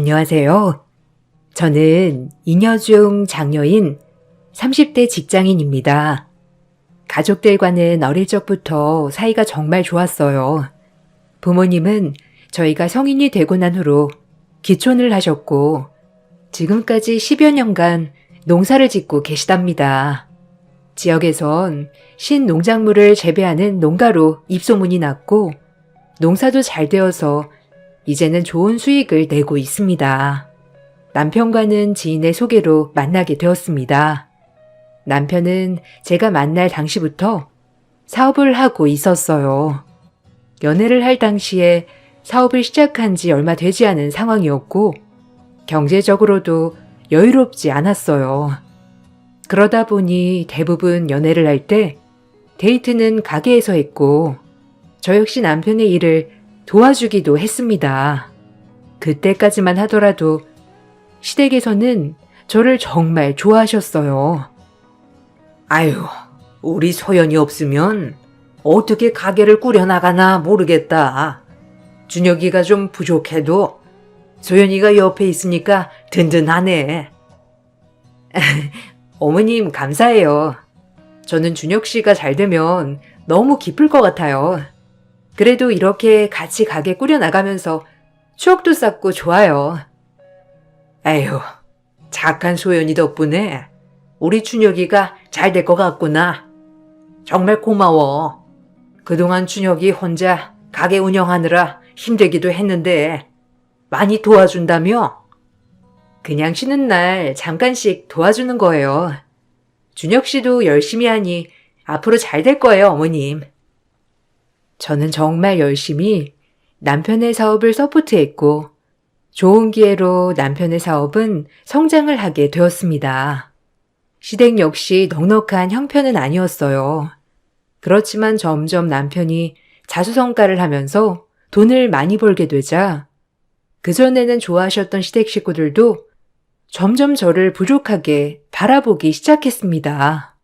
안녕하세요. 저는 잉여 중 장녀인 30대 직장인입니다. 가족들과는 어릴 적부터 사이가 정말 좋았어요. 부모님은 저희가 성인이 되고 난 후로 기촌을 하셨고 지금까지 10여 년간 농사를 짓고 계시답니다. 지역에선 신농작물을 재배하는 농가로 입소문이 났고 농사도 잘 되어서 이제는 좋은 수익을 내고 있습니다. 남편과는 지인의 소개로 만나게 되었습니다. 남편은 제가 만날 당시부터 사업을 하고 있었어요. 연애를 할 당시에 사업을 시작한 지 얼마 되지 않은 상황이었고 경제적으로도 여유롭지 않았어요. 그러다 보니 대부분 연애를 할 때 데이트는 가게에서 했고 저 역시 남편의 일을 도와주기도 했습니다. 그때까지만 하더라도 시댁에서는 저를 정말 좋아하셨어요. 아유, 우리 소연이 없으면 어떻게 가게를 꾸려나가나 모르겠다. 준혁이가 좀 부족해도 소연이가 옆에 있으니까 든든하네. 어머님 감사해요. 저는 준혁 씨가 잘 되면 너무 기쁠 것 같아요. 그래도 이렇게 같이 가게 꾸려나가면서 추억도 쌓고 좋아요. 에휴, 착한 소연이 덕분에 우리 준혁이가 잘 될 것 같구나. 정말 고마워. 그동안 준혁이 혼자 가게 운영하느라 힘들기도 했는데 많이 도와준다며? 그냥 쉬는 날 잠깐씩 도와주는 거예요. 준혁 씨도 열심히 하니 앞으로 잘 될 거예요, 어머님. 저는 정말 열심히 남편의 사업을 서포트했고 좋은 기회로 남편의 사업은 성장을 하게 되었습니다. 시댁 역시 넉넉한 형편은 아니었어요. 그렇지만 점점 남편이 자수성가를 하면서 돈을 많이 벌게 되자 그전에는 좋아하셨던 시댁 식구들도 점점 저를 부족하게 바라보기 시작했습니다.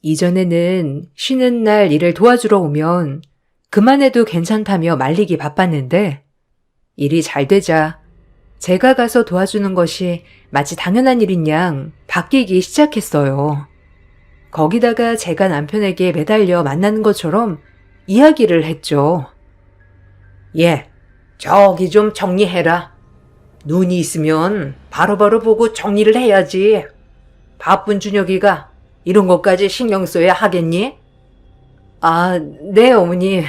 이전에는 쉬는 날 일을 도와주러 오면 그만해도 괜찮다며 말리기 바빴는데 일이 잘 되자 제가 가서 도와주는 것이 마치 당연한 일인 양 바뀌기 시작했어요. 거기다가 제가 남편에게 매달려 만나는 것처럼 이야기를 했죠. 예, 저기 좀 정리해라. 눈이 있으면 바로바로 보고 정리를 해야지. 바쁜 준혁이가 이런 것까지 신경 써야 하겠니? 아, 네, 어머니.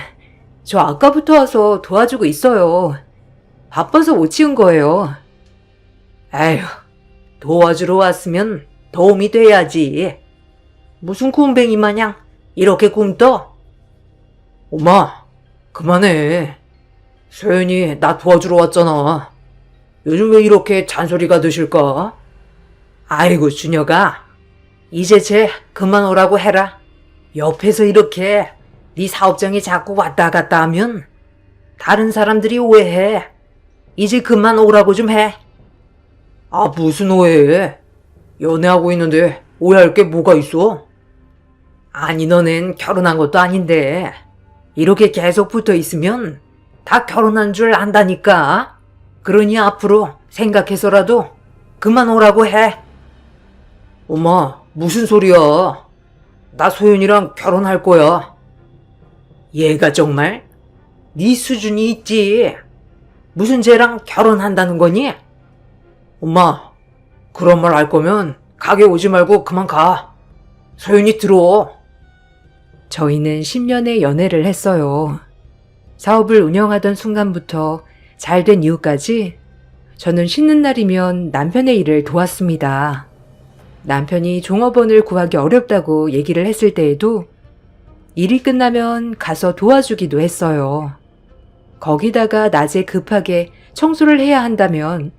저 아까부터 와서 도와주고 있어요. 바빠서 못 치운 거예요. 에휴, 도와주러 왔으면 도움이 돼야지. 무슨 굼벵이 마냥 이렇게 굼떠? 엄마, 그만해. 소연이 나 도와주러 왔잖아. 요즘 왜 이렇게 잔소리가 드실까? 아이고, 준혁아. 이제 쟤 그만 오라고 해라. 옆에서 이렇게 네 사업장에 자꾸 왔다 갔다 하면 다른 사람들이 오해해. 이제 그만 오라고 좀 해. 아, 무슨 오해해? 연애하고 있는데 오해할 게 뭐가 있어? 아니, 너넨 결혼한 것도 아닌데 이렇게 계속 붙어 있으면 다 결혼한 줄 안다니까. 그러니 앞으로 생각해서라도 그만 오라고 해. 엄마, 무슨 소리야? 나 소연이랑 결혼할 거야. 얘가 정말? 네 수준이 있지. 무슨 쟤랑 결혼한다는 거니? 엄마, 그런 말 할 거면 가게 오지 말고 그만 가. 소연이 들어오. 저희는 10년의 연애를 했어요. 사업을 운영하던 순간부터 잘된 이후까지 저는 쉬는 날이면 남편의 일을 도왔습니다. 남편이 종업원을 구하기 어렵다고 얘기를 했을 때에도 일이 끝나면 가서 도와주기도 했어요. 거기다가 낮에 급하게 청소를 해야 한다면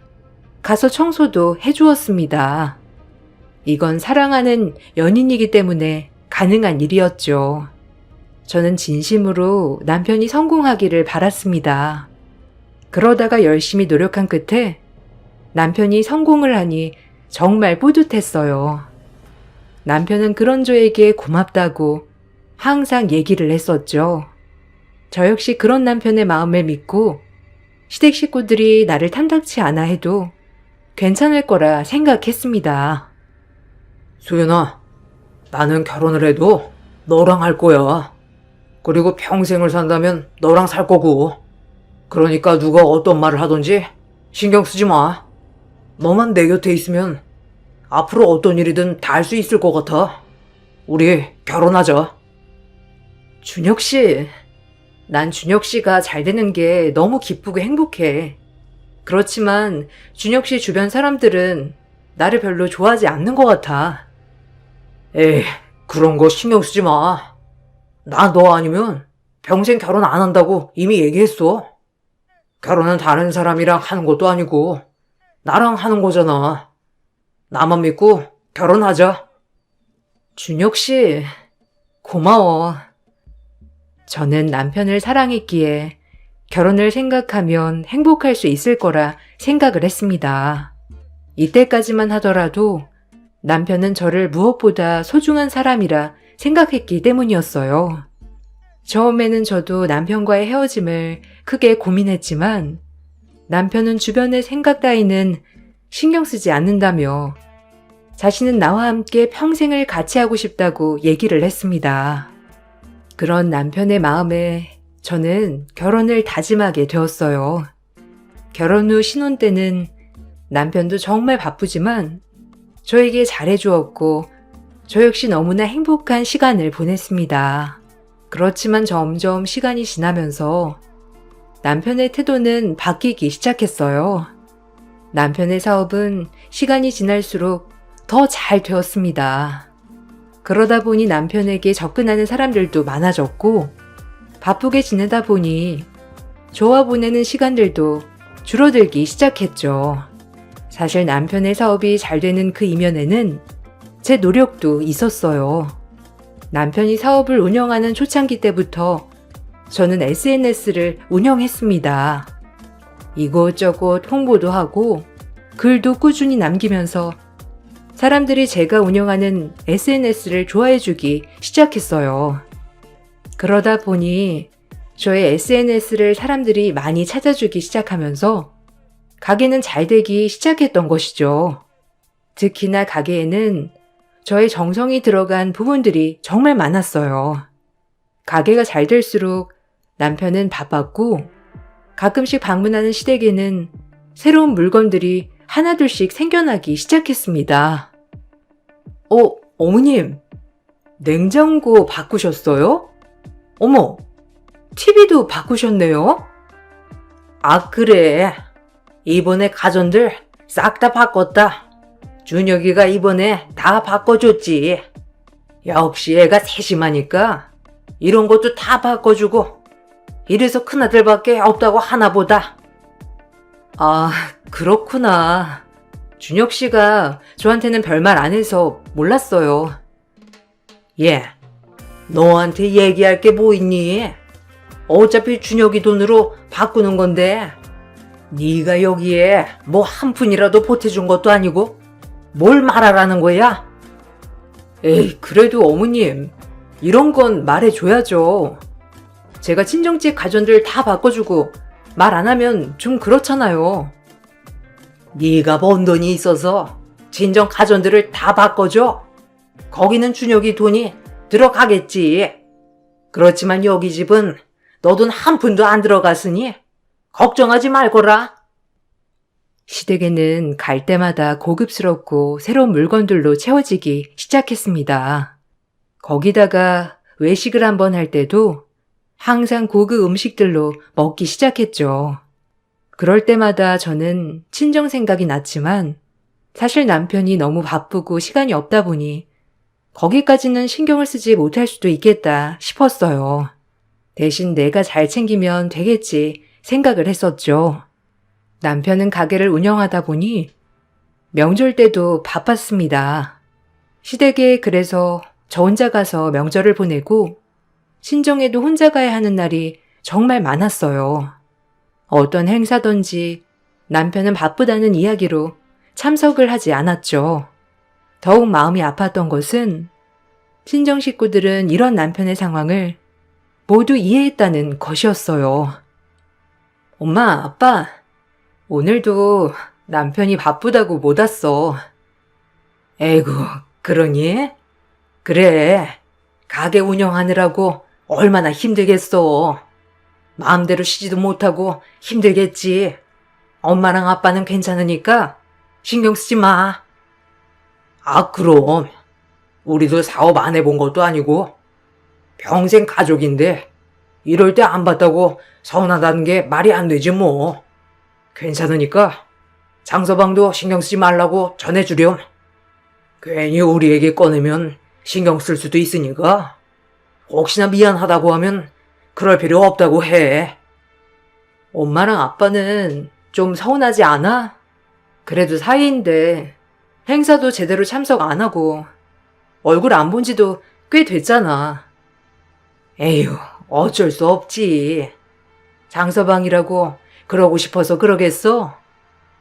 가서 청소도 해주었습니다. 이건 사랑하는 연인이기 때문에 가능한 일이었죠. 저는 진심으로 남편이 성공하기를 바랐습니다. 그러다가 열심히 노력한 끝에 남편이 성공을 하니 정말 뿌듯했어요. 남편은 그런 저에게 고맙다고 항상 얘기를 했었죠. 저 역시 그런 남편의 마음을 믿고 시댁 식구들이 나를 탐탁치 않아 해도 괜찮을 거라 생각했습니다. 소연아, 나는 결혼을 해도 너랑 할 거야. 그리고 평생을 산다면 너랑 살 거고. 그러니까 누가 어떤 말을 하던지 신경 쓰지 마. 너만 내 곁에 있으면 앞으로 어떤 일이든 다 할 수 있을 것 같아. 우리 결혼하자. 준혁 씨, 난 준혁 씨가 잘 되는 게 너무 기쁘고 행복해. 그렇지만 준혁 씨 주변 사람들은 나를 별로 좋아하지 않는 것 같아. 에이, 그런 거 신경 쓰지 마. 나 너 아니면 평생 결혼 안 한다고 이미 얘기했어. 결혼은 다른 사람이랑 하는 것도 아니고 나랑 하는 거잖아. 나만 믿고 결혼하자. 준혁 씨, 고마워. 저는 남편을 사랑했기에 결혼을 생각하면 행복할 수 있을 거라 생각을 했습니다. 이때까지만 하더라도 남편은 저를 무엇보다 소중한 사람이라 생각했기 때문이었어요. 처음에는 저도 남편과의 헤어짐을 크게 고민했지만 남편은 주변의 생각 따위는 신경 쓰지 않는다며 자신은 나와 함께 평생을 같이 하고 싶다고 얘기를 했습니다. 그런 남편의 마음에 저는 결혼을 다짐하게 되었어요. 결혼 후 신혼 때는 남편도 정말 바쁘지만 저에게 잘해주었고 저 역시 너무나 행복한 시간을 보냈습니다. 그렇지만 점점 시간이 지나면서 남편의 태도는 바뀌기 시작했어요. 남편의 사업은 시간이 지날수록 더 잘 되었습니다. 그러다 보니 남편에게 접근하는 사람들도 많아졌고 바쁘게 지내다 보니 저와 보내는 시간들도 줄어들기 시작했죠. 사실 남편의 사업이 잘 되는 그 이면에는 제 노력도 있었어요. 남편이 사업을 운영하는 초창기 때부터 저는 SNS를 운영했습니다. 이곳저곳 홍보도 하고 글도 꾸준히 남기면서 사람들이 제가 운영하는 SNS를 좋아해주기 시작했어요. 그러다 보니 저의 SNS를 사람들이 많이 찾아주기 시작하면서 가게는 잘 되기 시작했던 것이죠. 특히나 가게에는 저의 정성이 들어간 부분들이 정말 많았어요. 가게가 잘 될수록 남편은 바빴고 가끔씩 방문하는 시댁에는 새로운 물건들이 하나둘씩 생겨나기 시작했습니다. 어머님, 냉장고 바꾸셨어요? 어머, TV도 바꾸셨네요? 아, 그래. 이번에 가전들 싹 다 바꿨다. 준혁이가 이번에 다 바꿔줬지. 역시 애가 세심하니까 이런 것도 다 바꿔주고 이래서 큰아들밖에 없다고 하나보다. 아, 그렇구나. 준혁 씨가 저한테는 별말 안 해서 몰랐어요. 예, 너한테 얘기할 게 뭐 있니? 어차피 준혁이 돈으로 바꾸는 건데 네가 여기에 뭐 한 푼이라도 보태준 것도 아니고 뭘 말하라는 거야? 에이, 그래도 어머님, 이런 건 말해줘야죠. 제가 친정집 가전들 다 바꿔주고 말 안 하면 좀 그렇잖아요. 네가 번 돈이 있어서 친정 가전들을 다 바꿔줘? 거기는 준혁이 돈이 들어가겠지. 그렇지만 여기 집은 너 돈 한 푼도 안 들어갔으니 걱정하지 말거라. 시댁에는 갈 때마다 고급스럽고 새로운 물건들로 채워지기 시작했습니다. 거기다가 외식을 한번 할 때도 항상 고급 음식들로 먹기 시작했죠. 그럴 때마다 저는 친정 생각이 났지만 사실 남편이 너무 바쁘고 시간이 없다 보니 거기까지는 신경을 쓰지 못할 수도 있겠다 싶었어요. 대신 내가 잘 챙기면 되겠지 생각을 했었죠. 남편은 가게를 운영하다 보니 명절 때도 바빴습니다. 시댁에 그래서 저 혼자 가서 명절을 보내고 친정에도 혼자 가야 하는 날이 정말 많았어요. 어떤 행사든지 남편은 바쁘다는 이야기로 참석을 하지 않았죠. 더욱 마음이 아팠던 것은 친정 식구들은 이런 남편의 상황을 모두 이해했다는 것이었어요. 엄마, 아빠, 오늘도 남편이 바쁘다고 못 왔어. 에이구, 그러니? 그래, 가게 운영하느라고 얼마나 힘들겠어. 마음대로 쉬지도 못하고 힘들겠지. 엄마랑 아빠는 괜찮으니까 신경 쓰지 마. 아, 그럼. 우리도 사업 안 해본 것도 아니고 평생 가족인데 이럴 때 안 봤다고 서운하다는 게 말이 안 되지 뭐. 괜찮으니까 장서방도 신경 쓰지 말라고 전해주렴. 괜히 우리에게 꺼내면 신경 쓸 수도 있으니까 혹시나 미안하다고 하면 그럴 필요 없다고 해. 엄마랑 아빠는 좀 서운하지 않아? 그래도 사이인데 행사도 제대로 참석 안 하고 얼굴 안 본 지도 꽤 됐잖아. 에휴, 어쩔 수 없지. 장서방이라고 그러고 싶어서 그러겠어?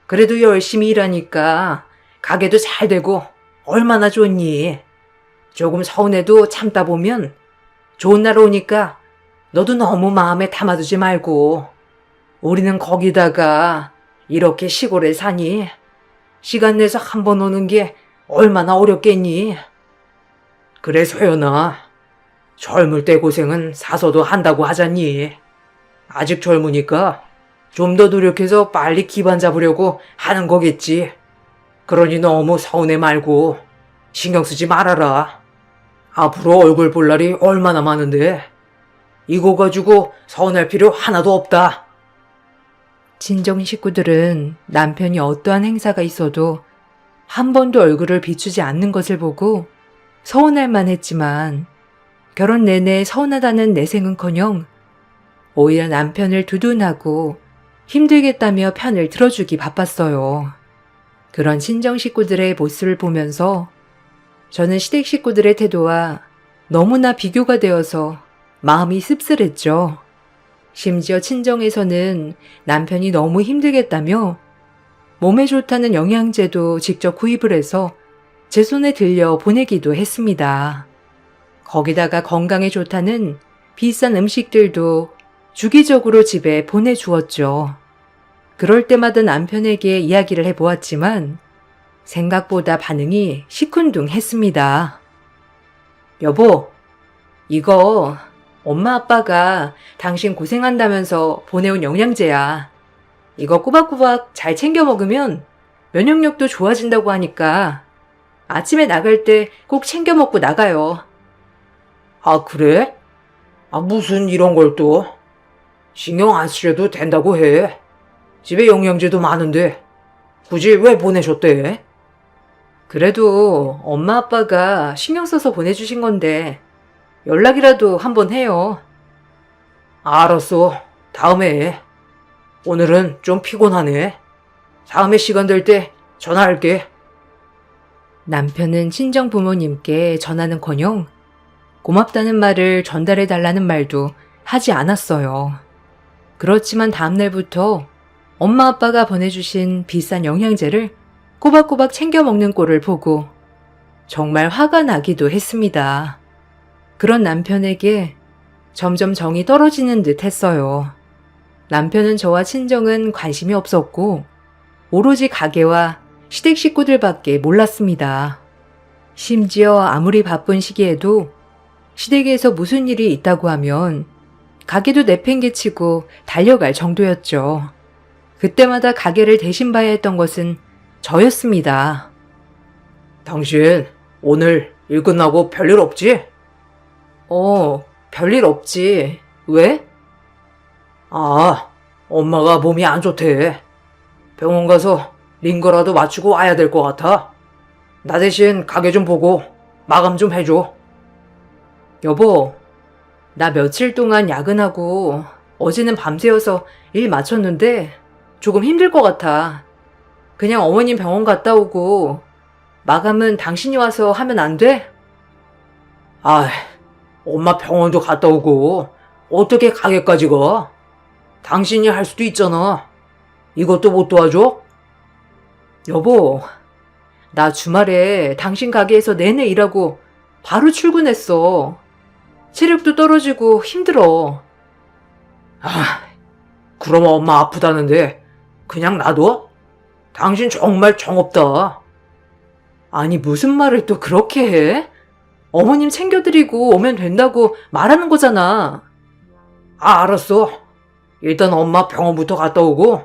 그래도 열심히 일하니까 가게도 잘 되고 얼마나 좋니? 조금 서운해도 참다 보면 좋은 날 오니까 너도 너무 마음에 담아두지 말고. 우리는 거기다가 이렇게 시골에 사니 시간 내서 한 번 오는 게 얼마나 어렵겠니? 그래, 소연아. 젊을 때 고생은 사서도 한다고 하잖니. 아직 젊으니까 좀 더 노력해서 빨리 기반 잡으려고 하는 거겠지. 그러니 너무 서운해 말고 신경 쓰지 말아라. 앞으로 얼굴 볼 날이 얼마나 많은데 이거 가지고 서운할 필요 하나도 없다. 친정 식구들은 남편이 어떠한 행사가 있어도 한 번도 얼굴을 비추지 않는 것을 보고 서운할 만했지만 결혼 내내 서운하다는 내색은커녕 오히려 남편을 두둔하고 힘들겠다며 편을 들어주기 바빴어요. 그런 친정 식구들의 모습을 보면서 저는 시댁 식구들의 태도와 너무나 비교가 되어서 마음이 씁쓸했죠. 심지어 친정에서는 남편이 너무 힘들겠다며 몸에 좋다는 영양제도 직접 구입을 해서 제 손에 들려 보내기도 했습니다. 거기다가 건강에 좋다는 비싼 음식들도 주기적으로 집에 보내주었죠. 그럴 때마다 남편에게 이야기를 해보았지만 생각보다 반응이 시큰둥했습니다. 여보, 이거 엄마 아빠가 당신 고생한다면서 보내온 영양제야. 이거 꼬박꼬박 잘 챙겨 먹으면 면역력도 좋아진다고 하니까 아침에 나갈 때 꼭 챙겨 먹고 나가요. 아, 그래? 아, 무슨 이런 걸 또. 신경 안 쓰셔도 된다고 해. 집에 영양제도 많은데 굳이 왜 보내셨대? 그래도 엄마 아빠가 신경 써서 보내주신 건데 연락이라도 한번 해요. 알았어. 다음에 해. 오늘은 좀 피곤하네. 다음에 시간 될 때 전화할게. 남편은 친정 부모님께 전화는커녕 고맙다는 말을 전달해 달라는 말도 하지 않았어요. 그렇지만 다음날부터 엄마 아빠가 보내주신 비싼 영양제를 꼬박꼬박 챙겨 먹는 꼴을 보고 정말 화가 나기도 했습니다. 그런 남편에게 점점 정이 떨어지는 듯 했어요. 남편은 저와 친정은 관심이 없었고 오로지 가게와 시댁 식구들밖에 몰랐습니다. 심지어 아무리 바쁜 시기에도 시댁에서 무슨 일이 있다고 하면 가게도 내팽개치고 달려갈 정도였죠. 그때마다 가게를 대신 봐야 했던 것은 저였습니다. 당신 오늘 일 끝나고 별일 없지? 별일 없지. 왜? 아, 엄마가 몸이 안 좋대. 병원 가서 링거라도 맞추고 와야 될 것 같아. 나 대신 가게 좀 보고 마감 좀 해줘. 여보, 나 며칠 동안 야근하고 어제는 밤새워서 일 마쳤는데 조금 힘들 것 같아. 그냥 어머님 병원 갔다 오고 마감은 당신이 와서 하면 안 돼? 아, 엄마 병원도 갔다 오고 어떻게 가게까지 가? 당신이 할 수도 있잖아. 이것도 못 도와줘? 여보, 나 주말에 당신 가게에서 내내 일하고 바로 출근했어. 체력도 떨어지고 힘들어. 아, 그럼 엄마 아프다는데 그냥 놔둬? 당신 정말 정없다. 아니, 무슨 말을 또 그렇게 해? 어머님 챙겨드리고 오면 된다고 말하는 거잖아. 아, 알았어. 일단 엄마 병원부터 갔다 오고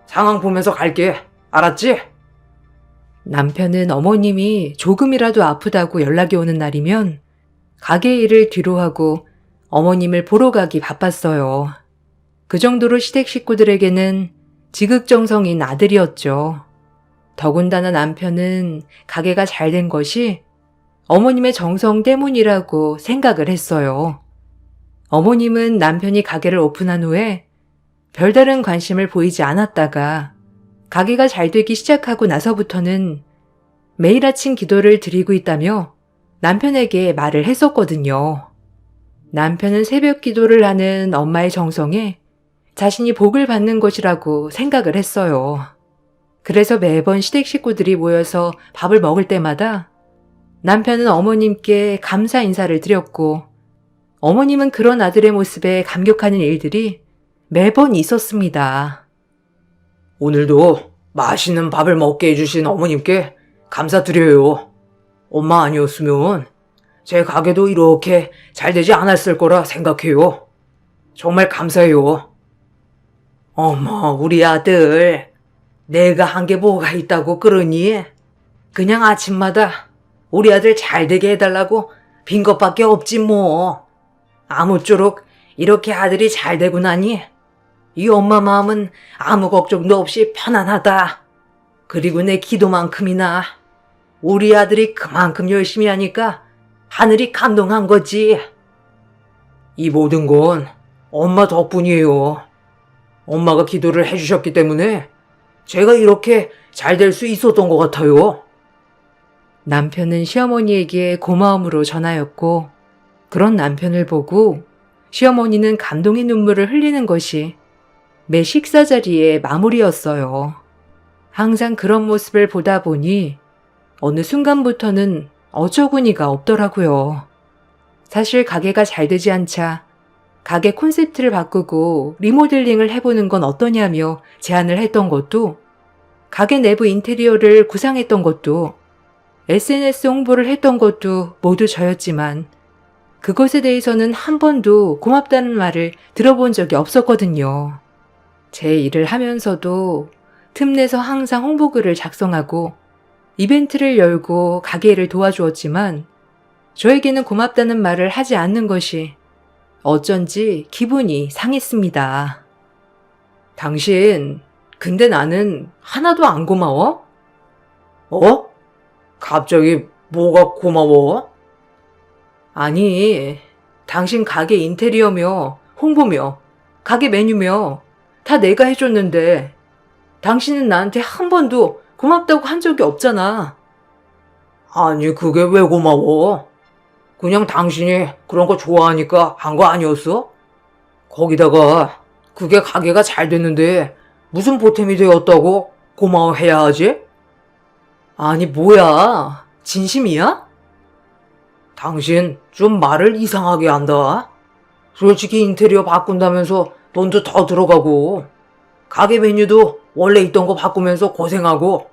상황 보면서 갈게. 알았지? 남편은 어머님이 조금이라도 아프다고 연락이 오는 날이면 가게 일을 뒤로 하고 어머님을 보러 가기 바빴어요. 그 정도로 시댁 식구들에게는 지극정성인 아들이었죠. 더군다나 남편은 가게가 잘 된 것이 어머님의 정성 때문이라고 생각을 했어요. 어머님은 남편이 가게를 오픈한 후에 별다른 관심을 보이지 않았다가 가게가 잘 되기 시작하고 나서부터는 매일 아침 기도를 드리고 있다며 남편에게 말을 했었거든요. 남편은 새벽 기도를 하는 엄마의 정성에 자신이 복을 받는 것이라고 생각을 했어요. 그래서 매번 시댁 식구들이 모여서 밥을 먹을 때마다 남편은 어머님께 감사 인사를 드렸고 어머님은 그런 아들의 모습에 감격하는 일들이 매번 있었습니다. 오늘도 맛있는 밥을 먹게 해주신 어머님께 감사드려요. 엄마 아니었으면 제 가게도 이렇게 잘 되지 않았을 거라 생각해요. 정말 감사해요. 어머, 우리 아들. 내가 한 게 뭐가 있다고 그러니? 그냥 아침마다 우리 아들 잘 되게 해달라고 빈 것밖에 없지 뭐. 아무쪼록 이렇게 아들이 잘 되고 나니 이 엄마 마음은 아무 걱정도 없이 편안하다. 그리고 내 기도만큼이나 우리 아들이 그만큼 열심히 하니까 하늘이 감동한 거지. 이 모든 건 엄마 덕분이에요. 엄마가 기도를 해주셨기 때문에 제가 이렇게 잘 될 수 있었던 것 같아요. 남편은 시어머니에게 고마움으로 전하였고 그런 남편을 보고 시어머니는 감동의 눈물을 흘리는 것이 매 식사 자리의 마무리였어요. 항상 그런 모습을 보다 보니 어느 순간부터는 어처구니가 없더라고요. 사실 가게가 잘 되지 않자 가게 콘셉트를 바꾸고 리모델링을 해보는 건 어떠냐며 제안을 했던 것도, 가게 내부 인테리어를 구상했던 것도, SNS 홍보를 했던 것도 모두 저였지만 그것에 대해서는 한 번도 고맙다는 말을 들어본 적이 없었거든요. 제 일을 하면서도 틈내서 항상 홍보글을 작성하고 이벤트를 열고 가게 일을 도와주었지만 저에게는 고맙다는 말을 하지 않는 것이 어쩐지 기분이 상했습니다. 당신, 근데 나는 하나도 안 고마워? 어? 갑자기 뭐가 고마워? 아니, 당신 가게 인테리어며 홍보며 가게 메뉴며 다 내가 해줬는데 당신은 나한테 한 번도 고맙다고 한 적이 없잖아. 아니, 그게 왜 고마워? 그냥 당신이 그런 거 좋아하니까 한 거 아니었어? 거기다가 그게 가게가 잘 됐는데 무슨 보탬이 되었다고 고마워해야 하지? 아니, 뭐야? 진심이야? 당신 좀 말을 이상하게 한다. 솔직히 인테리어 바꾼다면서 돈도 더 들어가고 가게 메뉴도 원래 있던 거 바꾸면서 고생하고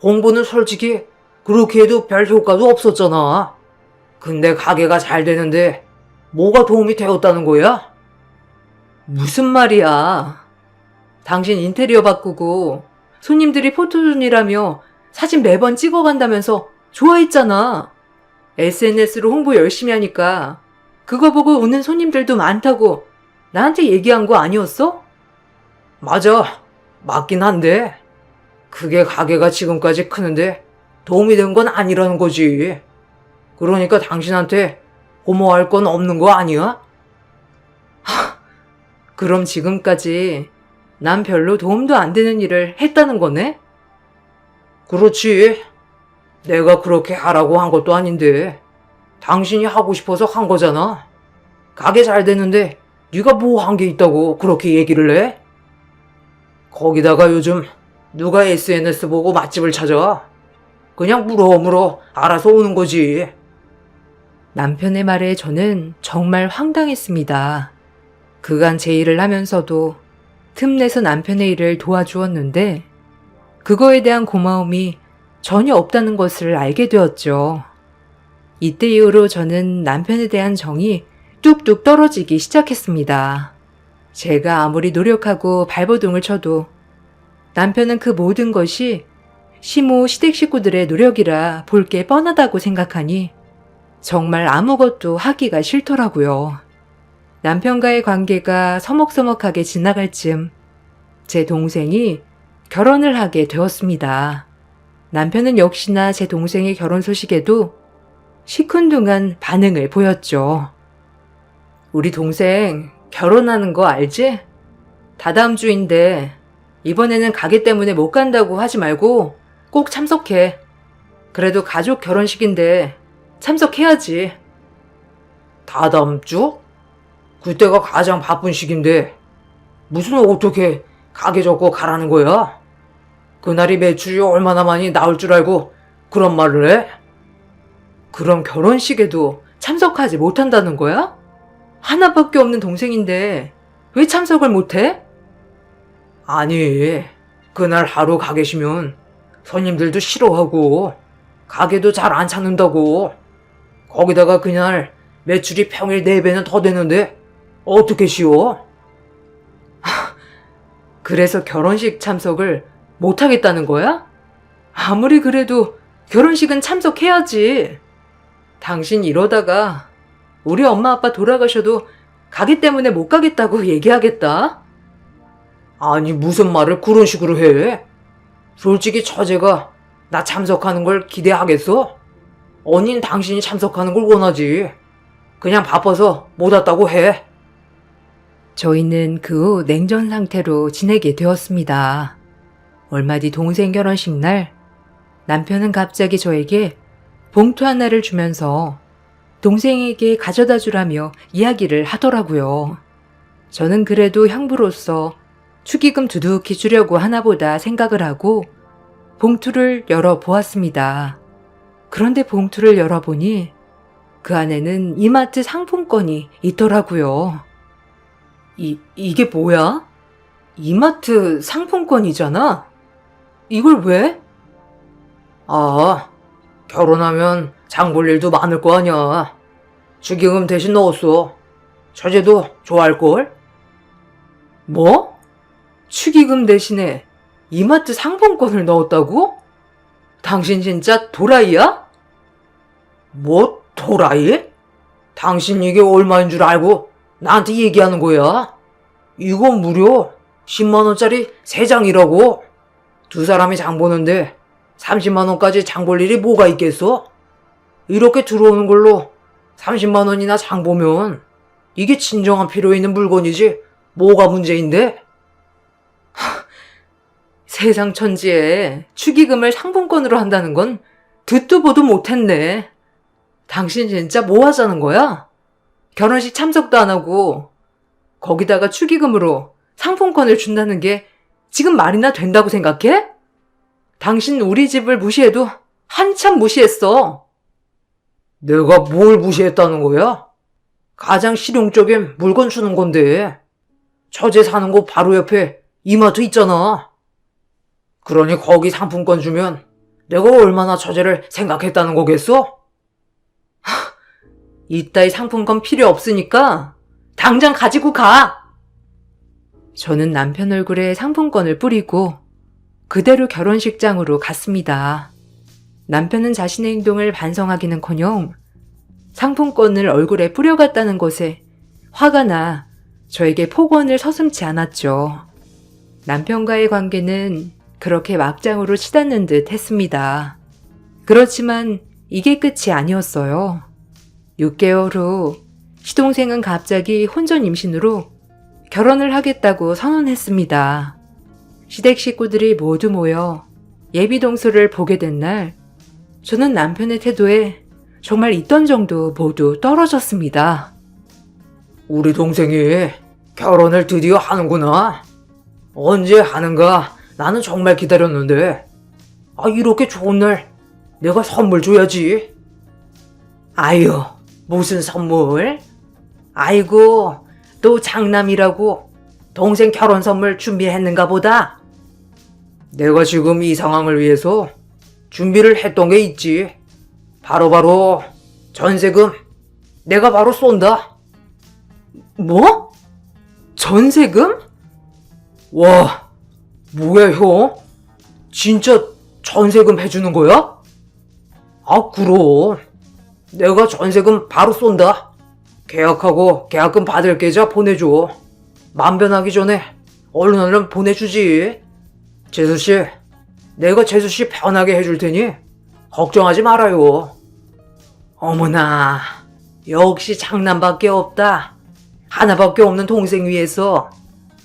홍보는 솔직히 그렇게 해도 별 효과도 없었잖아. 근데 가게가 잘 되는데 뭐가 도움이 되었다는 거야? 무슨 말이야? 당신 인테리어 바꾸고 손님들이 포토존이라며 사진 매번 찍어간다면서 좋아했잖아. SNS로 홍보 열심히 하니까 그거 보고 오는 손님들도 많다고 나한테 얘기한 거 아니었어? 맞아. 맞긴 한데 그게 가게가 지금까지 크는데 도움이 된 건 아니라는 거지. 그러니까 당신한테 고마워할 건 없는 거 아니야? 그럼 지금까지 난 별로 도움도 안 되는 일을 했다는 거네? 그렇지. 내가 그렇게 하라고 한 것도 아닌데 당신이 하고 싶어서 한 거잖아. 가게 잘 되는데 네가 뭐 한 게 있다고 그렇게 얘기를 해? 거기다가 요즘 누가 SNS 보고 맛집을 찾아? 그냥 물어 알아서 오는 거지. 남편의 말에 저는 정말 황당했습니다. 그간 제 일을 하면서도 틈내서 남편의 일을 도와주었는데 그거에 대한 고마움이 전혀 없다는 것을 알게 되었죠. 이때 이후로 저는 남편에 대한 정이 뚝뚝 떨어지기 시작했습니다. 제가 아무리 노력하고 발버둥을 쳐도 남편은 그 모든 것이 시모 시댁 식구들의 노력이라 볼 게 뻔하다고 생각하니 정말 아무것도 하기가 싫더라고요. 남편과의 관계가 서먹서먹하게 지나갈 즈음 제 동생이 결혼을 하게 되었습니다. 남편은 역시나 제 동생의 결혼 소식에도 시큰둥한 반응을 보였죠. 우리 동생 결혼하는 거 알지? 다다음 주인데 이번에는 가게 때문에 못 간다고 하지 말고 꼭 참석해. 그래도 가족 결혼식인데 참석해야지. 다다음 주? 그때가 가장 바쁜 시기인데 무슨 어떻게 가게 접고 가라는 거야? 그날이 매출이 얼마나 많이 나올 줄 알고 그런 말을 해? 그럼 결혼식에도 참석하지 못한다는 거야? 하나밖에 없는 동생인데 왜 참석을 못해? 아니, 그날 하루 가 계시면 손님들도 싫어하고 가게도 잘 안 찾는다고. 거기다가 그날 매출이 평일 4배는 더 되는데 어떻게 쉬워? 그래서 결혼식 참석을 못하겠다는 거야? 아무리 그래도 결혼식은 참석해야지. 당신 이러다가 우리 엄마 아빠 돌아가셔도 가게 때문에 못 가겠다고 얘기하겠다. 아니, 무슨 말을 그런 식으로 해? 솔직히 처제가 나 참석하는 걸 기대하겠어? 언닌 당신이 참석하는 걸 원하지. 그냥 바빠서 못 왔다고 해. 저희는 그 후 냉전 상태로 지내게 되었습니다. 얼마 뒤 동생 결혼식 날 남편은 갑자기 저에게 봉투 하나를 주면서 동생에게 가져다 주라며 이야기를 하더라고요. 저는 그래도 형부로서 축의금 두둑히 주려고 하나보다 생각을 하고 봉투를 열어보았습니다. 그런데 봉투를 열어보니 그 안에는 이마트 상품권이 있더라고요. 이게 뭐야? 이마트 상품권이잖아? 이걸 왜? 아, 결혼하면 장볼 일도 많을 거 아니야. 축의금 대신 넣었어. 처제도 좋아할걸? 뭐? 축의금 대신에 이마트 상품권을 넣었다고? 당신 진짜 도라이야? 뭐, 도라이? 당신 이게 얼마인 줄 알고 나한테 얘기하는 거야? 이거 무려 10만원짜리 3장이라고. 두 사람이 장 보는데 30만원까지 장 볼 일이 뭐가 있겠어? 이렇게 들어오는 걸로 30만원이나 장 보면 이게 진정한 필요 있는 물건이지 뭐가 문제인데? 세상 천지에 축의금을 상품권으로 한다는 건 듣도 보도 못했네. 당신 진짜 뭐 하자는 거야? 결혼식 참석도 안 하고 거기다가 축의금으로 상품권을 준다는 게 지금 말이나 된다고 생각해? 당신 우리 집을 무시해도 한참 무시했어. 내가 뭘 무시했다는 거야? 가장 실용적인 물건 주는 건데. 처제 사는 곳 바로 옆에 이마트 있잖아. 그러니 거기 상품권 주면 내가 얼마나 처제를 생각했다는 거겠어? 이따위 상품권 필요 없으니까 당장 가지고 가! 저는 남편 얼굴에 상품권을 뿌리고 그대로 결혼식장으로 갔습니다. 남편은 자신의 행동을 반성하기는커녕 상품권을 얼굴에 뿌려갔다는 것에 화가 나 저에게 폭언을 서슴지 않았죠. 남편과의 관계는 그렇게 막장으로 치닫는 듯 했습니다. 그렇지만 이게 끝이 아니었어요. 6개월 후 시동생은 갑자기 혼전 임신으로 결혼을 하겠다고 선언했습니다. 시댁 식구들이 모두 모여 예비 동서를 보게 된 날, 저는 남편의 태도에 정말 있던 정도 모두 떨어졌습니다. 우리 동생이 결혼을 드디어 하는구나. 언제 하는가 나는 정말 기다렸는데. 이렇게 좋은 날 내가 선물 줘야지. 아유, 무슨 선물? 아이고, 또 장남이라고 동생 결혼 선물 준비했는가 보다. 내가 지금 이 상황을 위해서 준비를 했던 게 있지. 바로 전세금 내가 바로 쏜다. 뭐? 전세금? 와, 뭐야 형? 진짜 전세금 해주는 거야? 아, 그럼 내가 전세금 바로 쏜다. 계약하고 계약금 받을 계좌 보내줘. 만 변하기 전에 얼른 보내주지. 재수씨, 내가 재수씨 편하게 해줄 테니 걱정하지 말아요. 어머나, 역시 장난밖에 없다. 하나밖에 없는 동생 위해서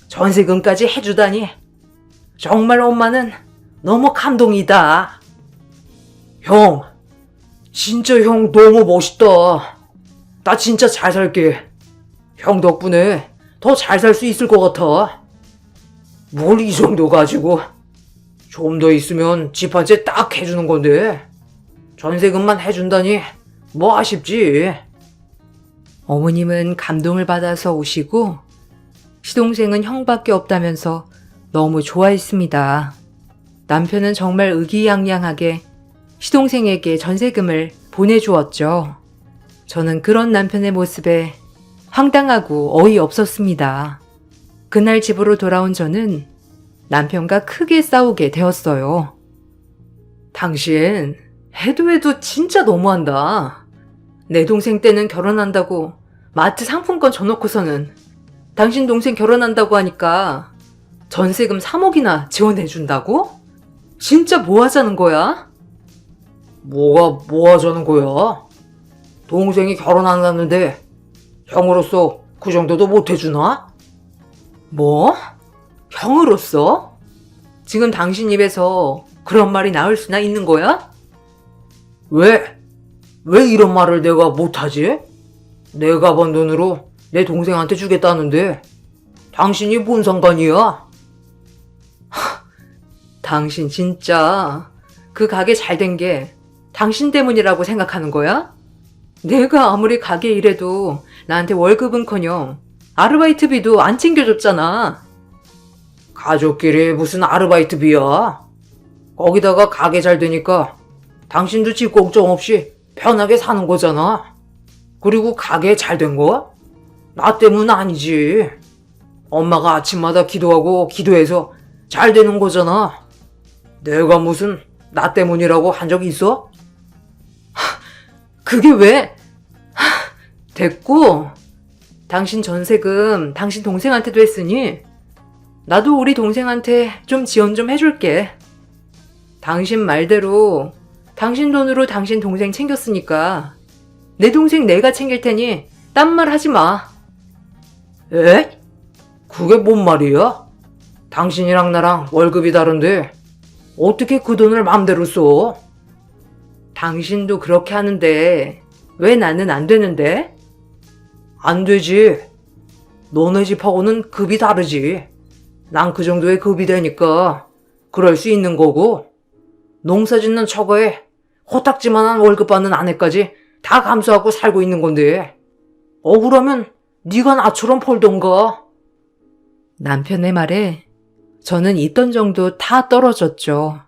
전세금까지 해주다니. 정말 엄마는 너무 감동이다. 형, 진짜 형 너무 멋있다. 나 진짜 잘 살게. 형 덕분에 더 잘 살 수 있을 것 같아. 뭘 이 정도 가지고. 좀 더 있으면 집 한 채 딱 해주는 건데. 전세금만 해준다니 뭐 아쉽지. 어머님은 감동을 받아서 오시고 시동생은 형밖에 없다면서 너무 좋아했습니다. 남편은 정말 의기양양하게 시동생에게 전세금을 보내주었죠. 저는 그런 남편의 모습에 황당하고 어이없었습니다. 그날 집으로 돌아온 저는 남편과 크게 싸우게 되었어요. 당신 해도 진짜 너무한다. 내 동생 때는 결혼한다고 마트 상품권 줘놓고서는 당신 동생 결혼한다고 하니까 전세금 3억이나 지원해준다고? 진짜 뭐 하자는 거야? 뭐가 뭐 하자는 거야? 동생이 결혼 안 했는데 형으로서 그 정도도 못 해주나? 뭐? 형으로서? 지금 당신 입에서 그런 말이 나올 수나 있는 거야? 왜 이런 말을 내가 못하지? 내가 번 돈으로 내 동생한테 주겠다는데 당신이 뭔 상관이야? 당신 진짜 그 가게 잘 된 게 당신 때문이라고 생각하는 거야? 내가 아무리 가게 일해도 나한테 월급은커녕 아르바이트비도 안 챙겨줬잖아. 가족끼리 무슨 아르바이트비야? 거기다가 가게 잘 되니까 당신도 집 걱정 없이 편하게 사는 거잖아. 그리고 가게 잘 된 거? 나 때문은 아니지. 엄마가 아침마다 기도하고 기도해서 잘 되는 거잖아. 내가 무슨 나 때문이라고 한 적 있어? 그게 왜? 됐고, 당신 전세금 당신 동생한테도 했으니 나도 우리 동생한테 좀 지원 좀 해줄게. 당신 말대로 당신 돈으로 당신 동생 챙겼으니까 내 동생 내가 챙길 테니 딴 말 하지 마. 에? 그게 뭔 말이야? 당신이랑 나랑 월급이 다른데 어떻게 그 돈을 맘대로 써? 당신도 그렇게 하는데 왜 나는 안 되는데? 안 되지. 너네 집하고는 급이 다르지. 난 그 정도의 급이 되니까 그럴 수 있는 거고, 농사 짓는 처거에 코딱지만한 월급 받는 아내까지 다 감수하고 살고 있는 건데 억울하면 네가 나처럼 벌던가. 남편의 말에 저는 있던 정도 다 떨어졌죠.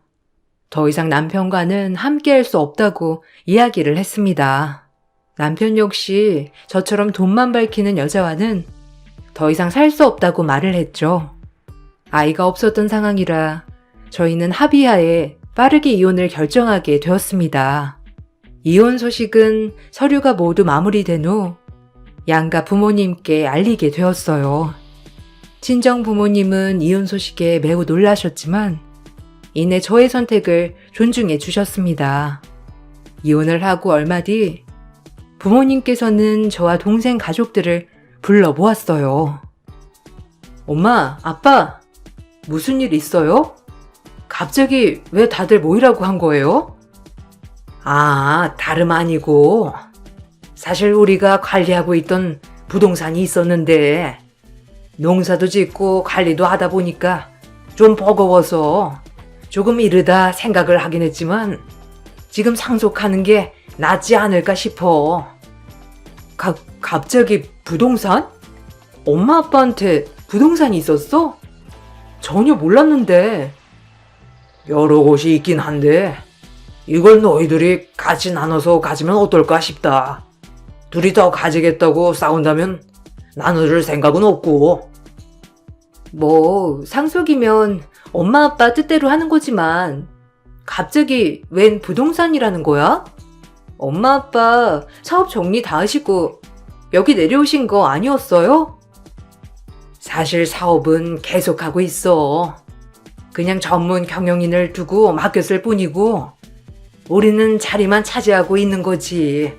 더 이상 남편과는 함께 할 수 없다고 이야기를 했습니다. 남편 역시 저처럼 돈만 밝히는 여자와는 더 이상 살 수 없다고 말을 했죠. 아이가 없었던 상황이라 저희는 합의하에 빠르게 이혼을 결정하게 되었습니다. 이혼 소식은 서류가 모두 마무리된 후 양가 부모님께 알리게 되었어요. 친정 부모님은 이혼 소식에 매우 놀라셨지만 이내 저의 선택을 존중해 주셨습니다. 이혼을 하고 얼마 뒤 부모님께서는 저와 동생 가족들을 불러 모았어요. 엄마, 아빠, 무슨 일 있어요? 갑자기 왜 다들 모이라고 한 거예요? 아, 다름 아니고 사실 우리가 관리하고 있던 부동산이 있었는데 농사도 짓고 관리도 하다 보니까 좀 버거워서 조금 이르다 생각을 하긴 했지만 지금 상속하는 게 낫지 않을까 싶어. 갑자기 부동산? 엄마 아빠한테 부동산이 있었어? 전혀 몰랐는데. 여러 곳이 있긴 한데 이걸 너희들이 같이 나눠서 가지면 어떨까 싶다. 둘이 더 가지겠다고 싸운다면 나눠줄 생각은 없고. 뭐 상속이면 엄마 아빠 뜻대로 하는 거지만 갑자기 웬 부동산이라는 거야? 엄마 아빠 사업 정리 다 하시고 여기 내려오신 거 아니었어요? 사실 사업은 계속하고 있어. 그냥 전문 경영인을 두고 맡겼을 뿐이고 우리는 자리만 차지하고 있는 거지.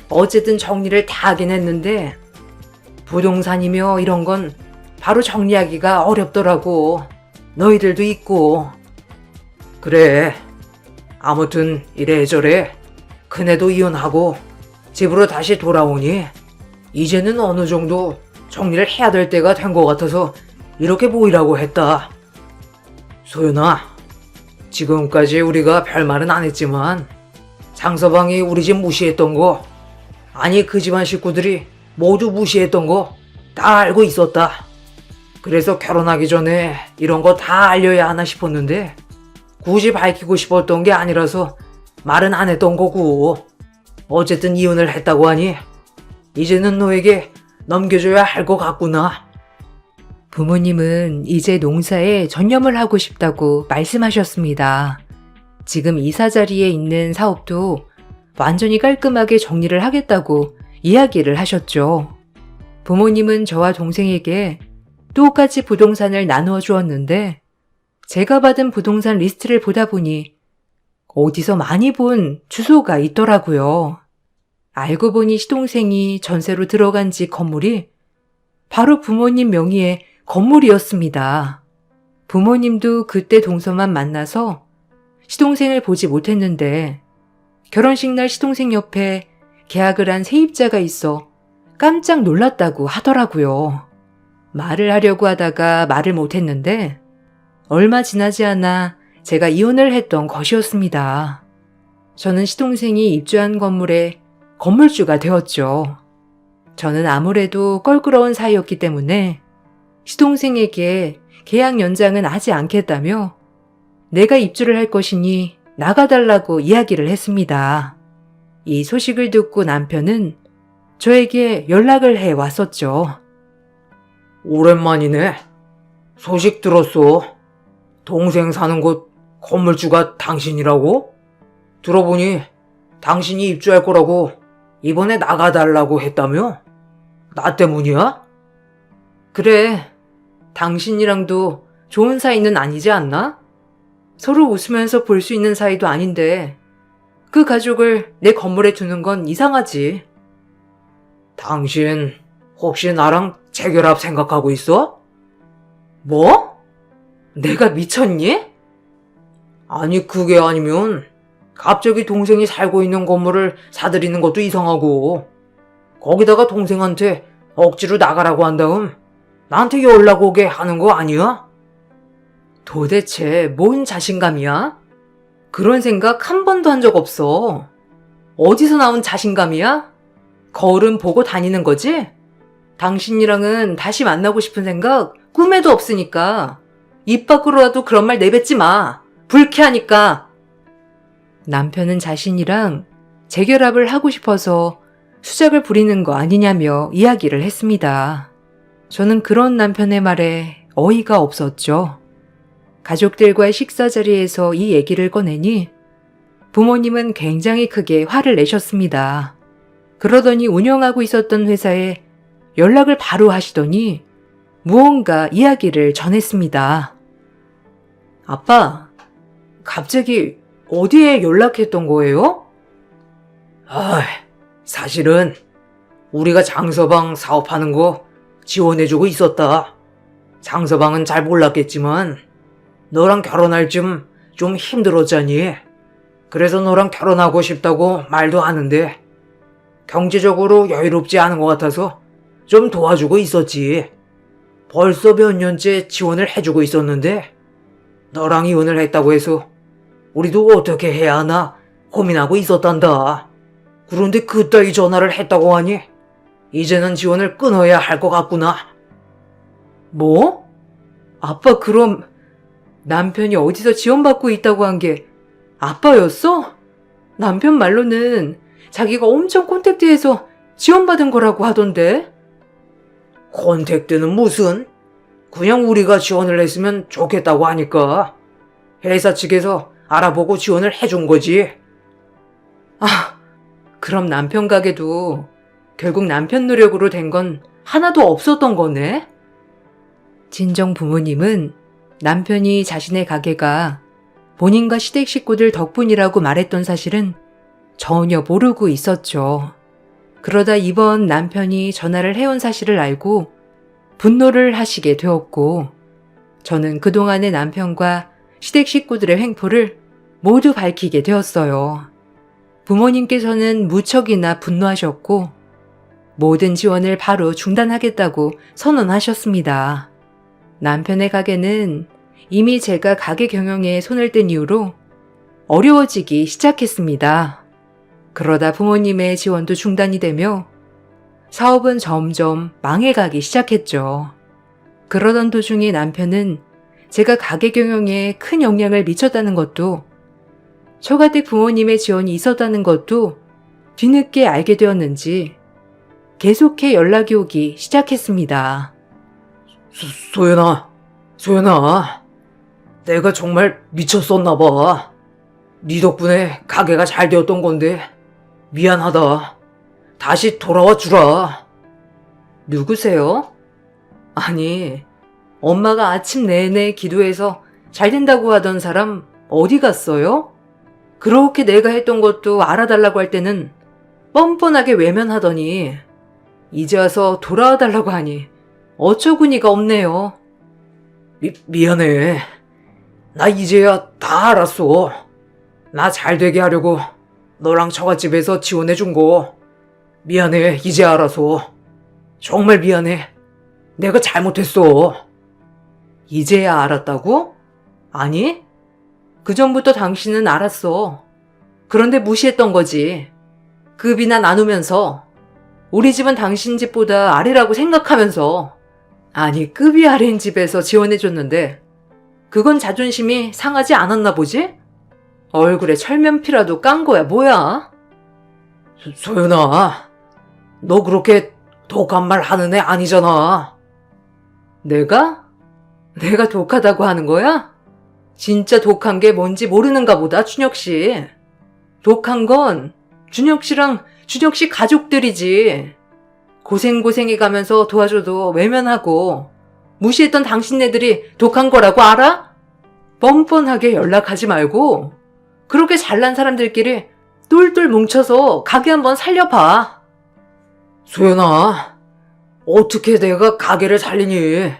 어쨌든 정리를 다 하긴 했는데 부동산이며 이런 건 바로 정리하기가 어렵더라고. 너희들도 있고. 그래. 아무튼 이래저래 큰애도 이혼하고 집으로 다시 돌아오니 이제는 어느 정도 정리를 해야 될 때가 된 것 같아서 이렇게 모이라고 했다. 소연아, 지금까지 우리가 별말은 안 했지만 장서방이 우리 집 무시했던 거, 아니 그 집안 식구들이 모두 무시했던 거 다 알고 있었다. 그래서 결혼하기 전에 이런 거 다 알려야 하나 싶었는데 굳이 밝히고 싶었던 게 아니라서 말은 안 했던 거고. 어쨌든 이혼을 했다고 하니 이제는 너에게 넘겨줘야 할 것 같구나. 부모님은 이제 농사에 전념을 하고 싶다고 말씀하셨습니다. 지금 이사 자리에 있는 사업도 완전히 깔끔하게 정리를 하겠다고 이야기를 하셨죠. 부모님은 저와 동생에게 똑같이 부동산을 나누어 주었는데 제가 받은 부동산 리스트를 보다 보니 어디서 많이 본 주소가 있더라고요. 알고 보니 시동생이 전세로 들어간 집 건물이 바로 부모님 명의의 건물이었습니다. 부모님도 그때 동서만 만나서 시동생을 보지 못했는데 결혼식 날 시동생 옆에 계약을 한 세입자가 있어 깜짝 놀랐다고 하더라고요. 말을 하려고 하다가 말을 못했는데 얼마 지나지 않아 제가 이혼을 했던 것이었습니다. 저는 시동생이 입주한 건물의 건물주가 되었죠. 저는 아무래도 껄끄러운 사이였기 때문에 시동생에게 계약 연장은 하지 않겠다며 내가 입주를 할 것이니 나가달라고 이야기를 했습니다. 이 소식을 듣고 남편은 저에게 연락을 해 왔었죠. 오랜만이네. 소식 들었어. 동생 사는 곳 건물주가 당신이라고? 들어보니 당신이 입주할 거라고 이번에 나가달라고 했다며? 나 때문이야? 그래, 당신이랑도 좋은 사이는 아니지 않나? 서로 웃으면서 볼 수 있는 사이도 아닌데 그 가족을 내 건물에 두는 건 이상하지. 당신 혹시 나랑 재결합 생각하고 있어? 뭐? 내가 미쳤니? 아니 그게 아니면 갑자기 동생이 살고 있는 건물을 사들이는 것도 이상하고 거기다가 동생한테 억지로 나가라고 한 다음 나한테 연락 오게 하는 거 아니야? 도대체 뭔 자신감이야? 그런 생각 한 번도 한 적 없어. 어디서 나온 자신감이야? 거울은 보고 다니는 거지? 당신이랑은 다시 만나고 싶은 생각 꿈에도 없으니까 입 밖으로라도 그런 말 내뱉지 마. 불쾌하니까. 남편은 자신이랑 재결합을 하고 싶어서 수작을 부리는 거 아니냐며 이야기를 했습니다. 저는 그런 남편의 말에 어이가 없었죠. 가족들과의 식사 자리에서 이 얘기를 꺼내니 부모님은 굉장히 크게 화를 내셨습니다. 그러더니 운영하고 있었던 회사에 연락을 바로 하시더니 무언가 이야기를 전했습니다. 아빠, 갑자기 어디에 연락했던 거예요? 사실은 우리가 장서방 사업하는 거 지원해주고 있었다. 장서방은 잘 몰랐겠지만 너랑 결혼할 쯤 좀 힘들었잖니. 그래서 너랑 결혼하고 싶다고 말도 하는데 경제적으로 여유롭지 않은 것 같아서 좀 도와주고 있었지. 벌써 몇 년째 지원을 해주고 있었는데 너랑 이혼을 했다고 해서 우리도 어떻게 해야 하나 고민하고 있었단다. 그런데 그따위 전화를 했다고 하니 이제는 지원을 끊어야 할 것 같구나. 뭐? 아빠 그럼 남편이 어디서 지원받고 있다고 한 게 아빠였어? 남편 말로는 자기가 엄청 콘택트해서 지원받은 거라고 하던데? 콘택트는 무슨? 그냥 우리가 지원을 했으면 좋겠다고 하니까 회사 측에서 알아보고 지원을 해준 거지. 그럼 남편 가게도 결국 남편 노력으로 된 건 하나도 없었던 거네? 친정 부모님은 남편이 자신의 가게가 본인과 시댁 식구들 덕분이라고 말했던 사실은 전혀 모르고 있었죠. 그러다 이번 남편이 전화를 해온 사실을 알고 분노를 하시게 되었고, 저는 그동안의 남편과 시댁 식구들의 횡포를 모두 밝히게 되었어요. 부모님께서는 무척이나 분노하셨고, 모든 지원을 바로 중단하겠다고 선언하셨습니다. 남편의 가게는 이미 제가 가게 경영에 손을 뗀 이후로 어려워지기 시작했습니다. 그러다 부모님의 지원도 중단이 되며 사업은 점점 망해가기 시작했죠. 그러던 도중에 남편은 제가 가게 경영에 큰 영향을 미쳤다는 것도, 처가댁 부모님의 지원이 있었다는 것도 뒤늦게 알게 되었는지 계속해 연락이 오기 시작했습니다. 소연아, 내가 정말 미쳤었나 봐. 네 덕분에 가게가 잘 되었던 건데 미안하다. 다시 돌아와 주라. 누구세요? 아니, 엄마가 아침 내내 기도해서 잘 된다고 하던 사람 어디 갔어요? 그렇게 내가 했던 것도 알아달라고 할 때는 뻔뻔하게 외면하더니 이제 와서 돌아와 달라고 하니 어처구니가 없네요. 미안해. 나 이제야 다 알았어. 나 잘 되게 하려고 너랑 처갓집에서 지원해 준 거. 미안해, 이제 알아서. 정말 미안해. 내가 잘못했어. 이제야 알았다고? 아니, 그전부터 당신은 알았어. 그런데 무시했던 거지. 급이나 나누면서 우리 집은 당신 집보다 아래라고 생각하면서. 아니, 급이 아래인 집에서 지원해줬는데 그건 자존심이 상하지 않았나 보지? 얼굴에 철면피라도 깐 거야 뭐야? 소연아, 너 그렇게 독한 말 하는 애 아니잖아. 내가? 내가 독하다고 하는 거야? 진짜 독한 게 뭔지 모르는가 보다, 준혁 씨. 독한 건 준혁 씨랑 준혁 씨 가족들이지. 고생고생해 가면서 도와줘도 외면하고 무시했던 당신네들이 독한 거라고 알아? 뻔뻔하게 연락하지 말고 그렇게 잘난 사람들끼리 똘똘 뭉쳐서 가게 한번 살려봐. 소연아, 어떻게 내가 가게를 살리니?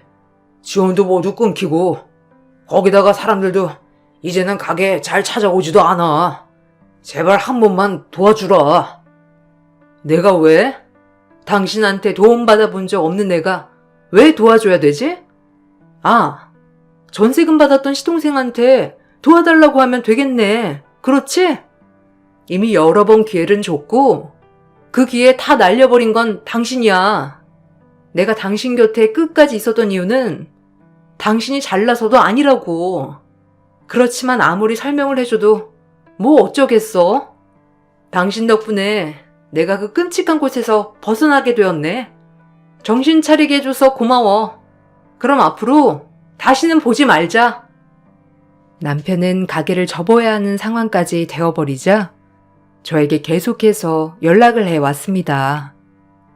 지원도 모두 끊기고 거기다가 사람들도 이제는 가게 잘 찾아오지도 않아. 제발 한 번만 도와주라. 내가 왜? 당신한테 도움받아 본 적 없는 내가 왜 도와줘야 되지? 아, 전세금 받았던 시동생한테 도와달라고 하면 되겠네. 그렇지? 이미 여러 번 기회를 줬고 그 기회 다 날려버린 건 당신이야. 내가 당신 곁에 끝까지 있었던 이유는 당신이 잘나서도 아니라고. 그렇지만 아무리 설명을 해줘도 뭐 어쩌겠어? 당신 덕분에 내가 그 끔찍한 곳에서 벗어나게 되었네. 정신 차리게 해줘서 고마워. 그럼 앞으로 다시는 보지 말자. 남편은 가게를 접어야 하는 상황까지 되어버리자 저에게 계속해서 연락을 해왔습니다.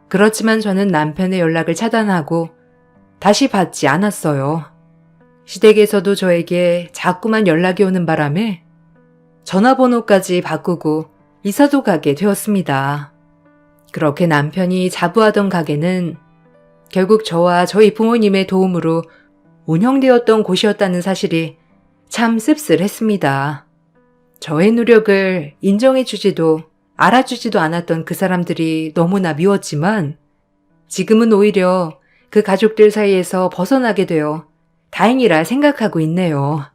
그렇지만 저는 남편의 연락을 차단하고 다시 받지 않았어요. 시댁에서도 저에게 자꾸만 연락이 오는 바람에 전화번호까지 바꾸고 이사도 가게 되었습니다. 그렇게 남편이 자부하던 가게는 결국 저와 저희 부모님의 도움으로 운영되었던 곳이었다는 사실이 참 씁쓸했습니다. 저의 노력을 인정해주지도 알아주지도 않았던 그 사람들이 너무나 미웠지만 지금은 오히려 그 가족들 사이에서 벗어나게 되어 다행이라 생각하고 있네요.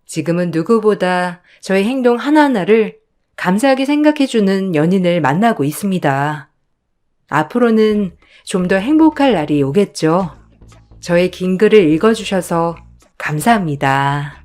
지금은 누구보다 저의 행동 하나하나를 감사하게 생각해주는 연인을 만나고 있습니다. 앞으로는 좀 더 행복할 날이 오겠죠. 저의 긴 글을 읽어주셔서 감사합니다.